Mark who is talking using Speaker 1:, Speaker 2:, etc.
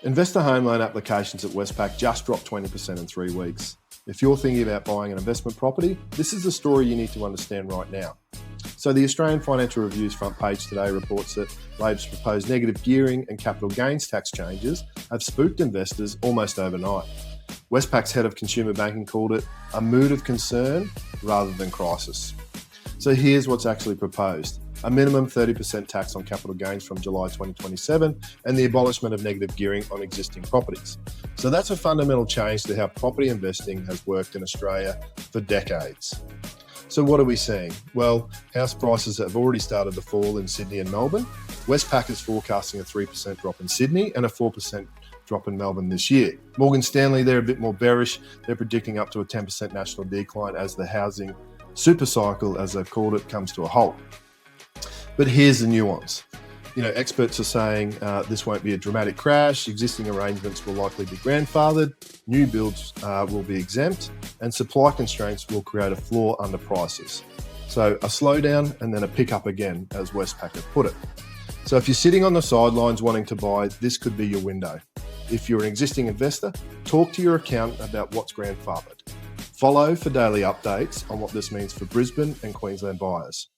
Speaker 1: Investor home loan applications at Westpac just dropped 20% in 3 weeks. If you're thinking about buying an investment property, this is the story you need to understand right now. So the Australian Financial Review's front page today reports that Labor's proposed negative gearing and capital gains tax changes have spooked investors almost overnight. Westpac's head of consumer banking called it a mood of concern rather than crisis. So here's what's actually proposed. A minimum 30% tax on capital gains from July 2027 and the abolishment of negative gearing on existing properties. So that's a fundamental change to how property investing has worked in Australia for decades. So what are we seeing? Well, house prices have already started to fall in Sydney and Melbourne. Westpac is forecasting a 3% drop in Sydney and a 4% drop in Melbourne this year. Morgan Stanley, they're a bit more bearish. They're predicting up to a 10% national decline as the housing super cycle, as they've called it, comes to a halt. But here's the nuance. Experts are saying this won't be a dramatic crash. Existing arrangements will likely be grandfathered. New builds will be exempt, and supply constraints will create a floor under prices. So a slowdown and then a pickup again, as Westpac have put it. So if you're sitting on the sidelines wanting to buy, this could be your window. If you're an existing investor, talk to your accountant about what's grandfathered. Follow for daily updates on what this means for Brisbane and Queensland buyers.